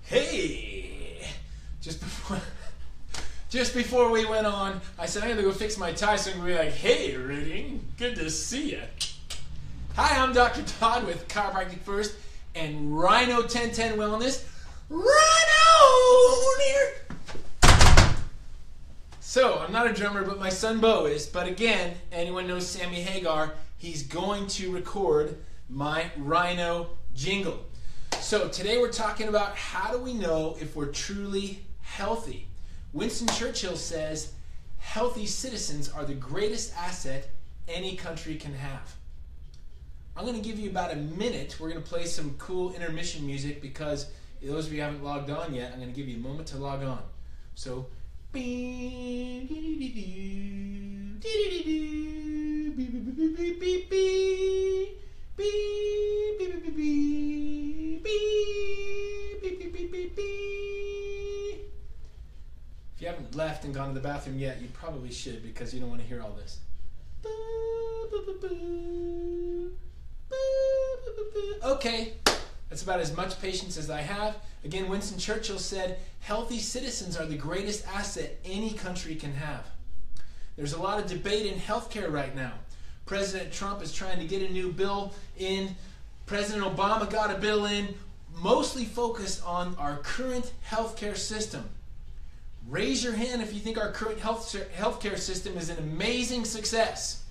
Hey, just before we went on, I said I'm gonna go fix my tie, so I'm gonna be like, "Hey, Reading, good to see you." Hi, I'm Dr. Todd with Chiropractic First and Rhino 1010 Wellness. Rhino here. So I'm not a drummer, but my son Bo is. But again, anyone knows Sammy Hagar? He's going to record my Rhino jingle. So today we're talking about how do we know if we're truly healthy. Winston Churchill says, healthy citizens are the greatest asset any country can have. I'm going to give you about a minute. We're going to play some cool intermission music because those of you who haven't logged on yet, I'm going to give you a moment to log on. So, if you haven't left and gone to the bathroom yet, you probably should because you don't want to hear all this. Okay, that's about as much patience as I have. Again, Winston Churchill said, healthy citizens are the greatest asset any country can have. There's a lot of debate in healthcare right now. President Trump is trying to get a new bill in. President Obama got a bill in, mostly focused on our current healthcare system. Raise your hand if you think our current healthcare system is an amazing success.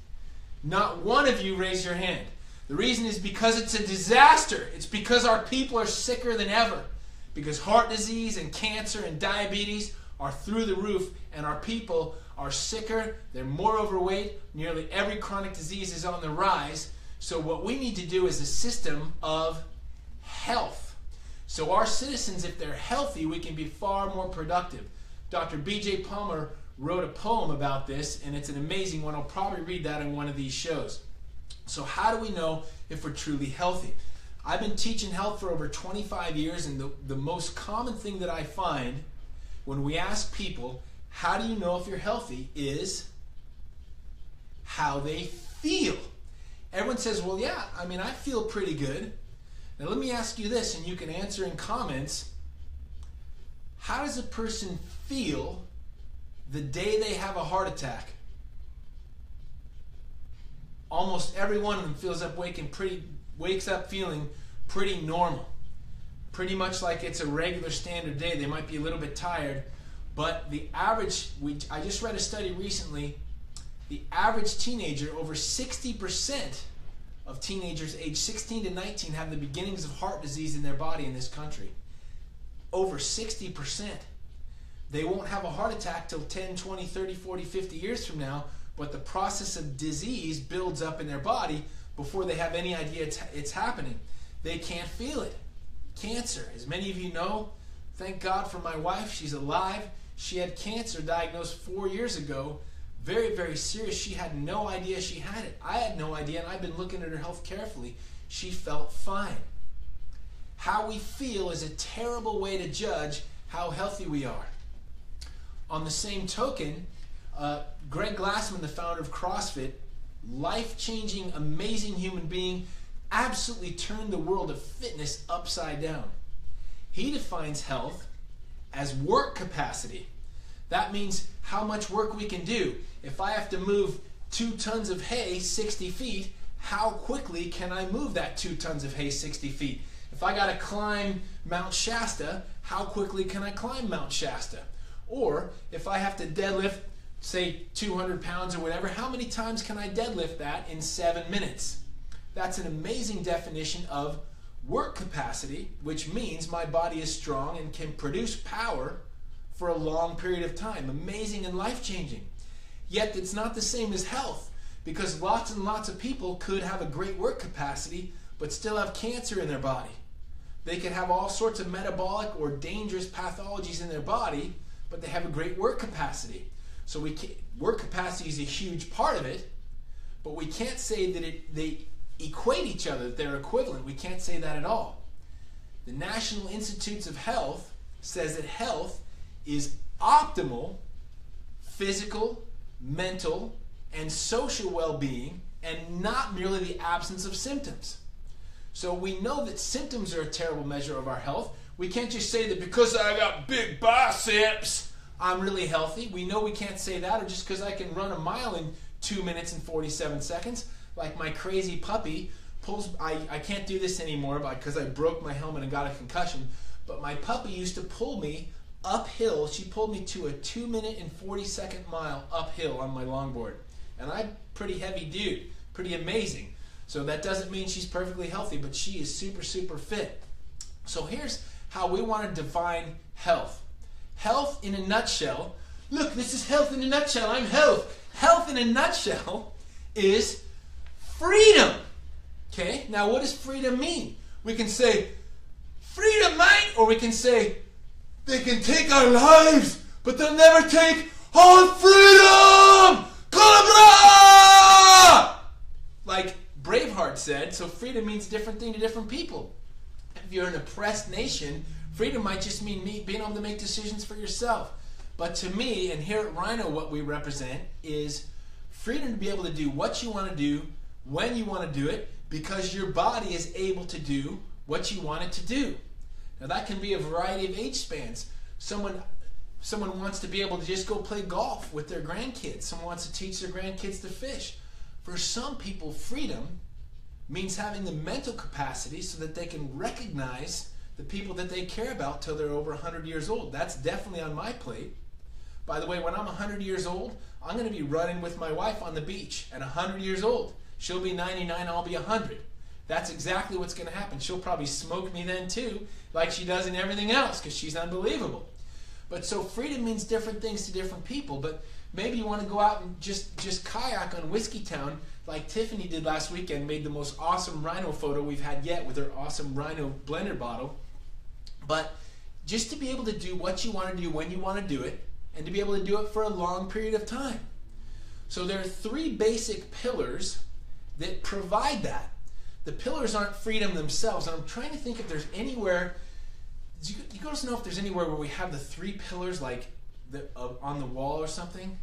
Not one of you raised your hand. The reason is because it's a disaster. It's because our people are sicker than ever. Because heart disease and cancer and diabetes are through the roof, and our people are sicker, they're more overweight, nearly every chronic disease is on the rise. So what we need to do is a system of health. So our citizens, if they're healthy, we can be far more productive. Dr. B.J. Palmer wrote a poem about this, and it's an amazing one. I'll probably read that in one of these shows. So how do we know if we're truly healthy? I've been teaching health for over 25 years, and the most common thing that I find when we ask people, how do you know if you're healthy, is how they feel. Everyone says, well, yeah, I mean, I feel pretty good. Now let me ask you this, and you can answer in comments. How does a person feel the day they have a heart attack? Almost every one of them wakes up feeling pretty normal. Pretty much like it's a regular standard day. They might be a little bit tired, but the average, I just read a study recently, the average teenager, over 60% of teenagers aged 16 to 19 have the beginnings of heart disease in their body in this country. Over 60%. They won't have a heart attack till 10, 20, 30, 40, 50 years from now, but the process of disease builds up in their body before they have any idea it's happening. They can't feel it. Cancer, as many of you know, thank God for my wife, she's alive. She had cancer diagnosed 4 years ago. Very, very serious. She had no idea she had it. I had no idea, and I've been looking at her health carefully. She felt fine. How we feel is a terrible way to judge how healthy we are. On the same token, Greg Glassman, the founder of CrossFit, life-changing, amazing human being, absolutely turned the world of fitness upside down. He defines health as work capacity. That means how much work we can do. If I have to move 2 tons of hay 60 feet, how quickly can I move that 2 tons of hay 60 feet? If I got to climb Mount Shasta, how quickly can I climb Mount Shasta? Or if I have to deadlift, say 200 pounds or whatever, how many times can I deadlift that in 7 minutes? That's an amazing definition of work capacity, which means my body is strong and can produce power for a long period of time. Amazing and life-changing. Yet it's not the same as health, because lots and lots of people could have a great work capacity but still have cancer in their body. They could have all sorts of metabolic or dangerous pathologies in their body, but they have a great work capacity. So work capacity is a huge part of it, but we can't say that they equate each other, that they're equivalent. We can't say that at all. The National Institutes of Health says that health is optimal physical, mental, and social well-being, and not merely the absence of symptoms. So we know that symptoms are a terrible measure of our health. We can't just say that because I got big biceps, I'm really healthy. We know we can't say that, or just because I can run a mile in 2 minutes and 47 seconds, like my crazy puppy pulls. I can't do this anymore because I broke my helmet and got a concussion, but my puppy used to pull me uphill. She pulled me to a 2 minute and 40-second mile uphill on my longboard. And I'm a pretty heavy dude, pretty amazing. So that doesn't mean she's perfectly healthy, but she is super, super fit. So here's how we want to define health. Health in a nutshell. Look, this is health in a nutshell. I'm health. Health in a nutshell is freedom. Okay, now what does freedom mean? We can say, freedom, mate, or we can say, they can take our lives, but they'll never take our freedom! Cobra! Like Braveheart said, so freedom means different thing to different people. If you're an oppressed nation, freedom might just mean being able to make decisions for yourself. But to me, and here at Rhino, what we represent is freedom to be able to do what you want to do, when you want to do it, because your body is able to do what you want it to do. Now that can be a variety of age spans. Someone wants to be able to just go play golf with their grandkids. Someone wants to teach their grandkids to fish. For some people, freedom means having the mental capacity so that they can recognize the people that they care about till they're over 100 years old. That's definitely on my plate. By the way, when I'm 100 years old, I'm going to be running with my wife on the beach at 100 years old. She'll be 99, I'll be 100. That's exactly what's going to happen. She'll probably smoke me then too, like she does in everything else, because she's unbelievable. But so freedom means different things to different people. But maybe you want to go out and just kayak on Whiskey Town like Tiffany did last weekend, made the most awesome Rhino photo we've had yet with her awesome Rhino blender bottle. But just to be able to do what you want to do when you want to do it, and to be able to do it for a long period of time. So there are three basic pillars that provide that. The pillars aren't freedom themselves, and I'm trying to think if there's anywhere. You guys know if there's anywhere where we have the three pillars like on the wall or something?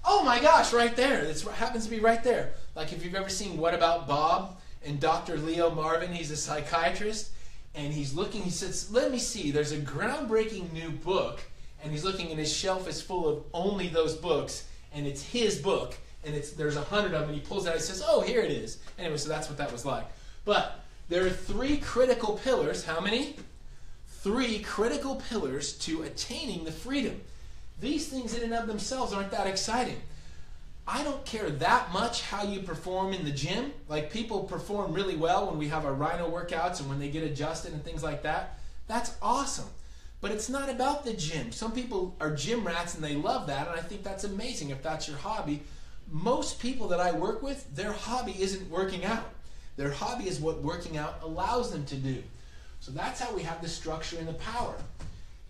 Oh my gosh, right there. It happens to be right there. Like if you've ever seen What About Bob and Dr. Leo Marvin, he's a psychiatrist, and he's looking, he says, let me see, there's a groundbreaking new book, and he's looking and his shelf is full of only those books, and it's his book, and there's 100 of them, and he pulls it out and says, oh, here it is. Anyway, so that's what that was like. But there are three critical pillars. How many? Three critical pillars to attaining the freedom. These things in and of themselves aren't that exciting. I don't care that much how you perform in the gym. Like people perform really well when we have our Rhino workouts and when they get adjusted and things like that. That's awesome. But it's not about the gym. Some people are gym rats and they love that, and I think that's amazing if that's your hobby. Most people that I work with, their hobby isn't working out. Their hobby is what working out allows them to do. So that's how we have the structure and the power.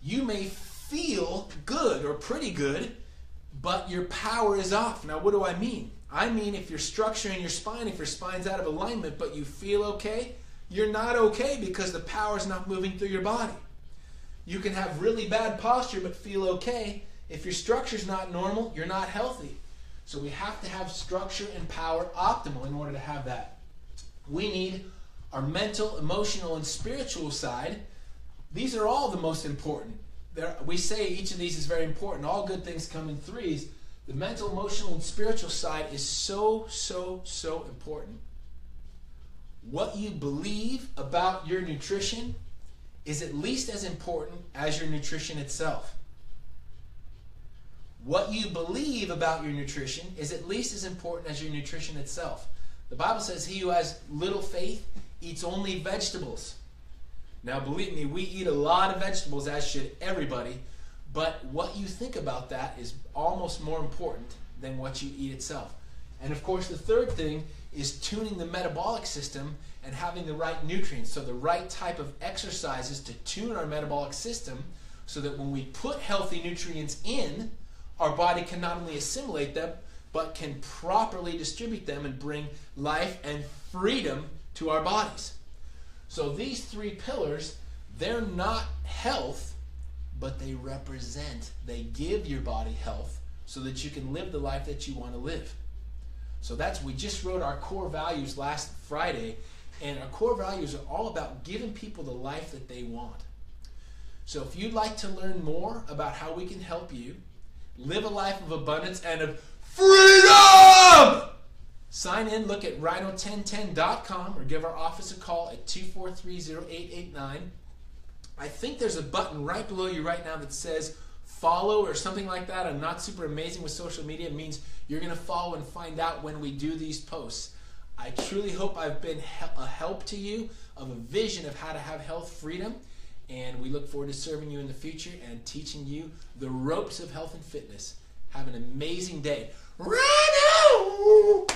You may feel good or pretty good, but your power is off. Now what do I mean? I mean if you're structuring your spine, if your spine's out of alignment, but you feel okay, you're not okay because the power's not moving through your body. You can have really bad posture but feel okay. If your structure's not normal, you're not healthy. So we have to have structure and power optimal in order to have that. We need our mental, emotional, and spiritual side. These are all the most important. We say each of these is very important. All good things come in threes. The mental, emotional, and spiritual side is so, so, so important. What you believe about your nutrition is at least as important as your nutrition itself. What you believe about your nutrition is at least as important as your nutrition itself. The Bible says he who has little faith eats only vegetables. Now believe me, we eat a lot of vegetables, as should everybody, but what you think about that is almost more important than what you eat itself. And of course the third thing is tuning the metabolic system and having the right nutrients, so the right type of exercises to tune our metabolic system so that when we put healthy nutrients in, our body can not only assimilate them, but can properly distribute them and bring life and freedom to our bodies. So these three pillars, they're not health, but they represent, they give your body health so that you can live the life that you want to live. So we just wrote our core values last Friday, and our core values are all about giving people the life that they want. So if you'd like to learn more about how we can help you live a life of abundance and of freedom, sign in, look at rhino1010.com or give our office a call at 243-0889. I think there's a button right below you right now that says follow or something like that. I'm not super amazing with social media. It means you're going to follow and find out when we do these posts. I truly hope I've been a help to you of a vision of how to have health freedom, and we look forward to serving you in the future and teaching you the ropes of health and fitness. Have an amazing day. Rhino!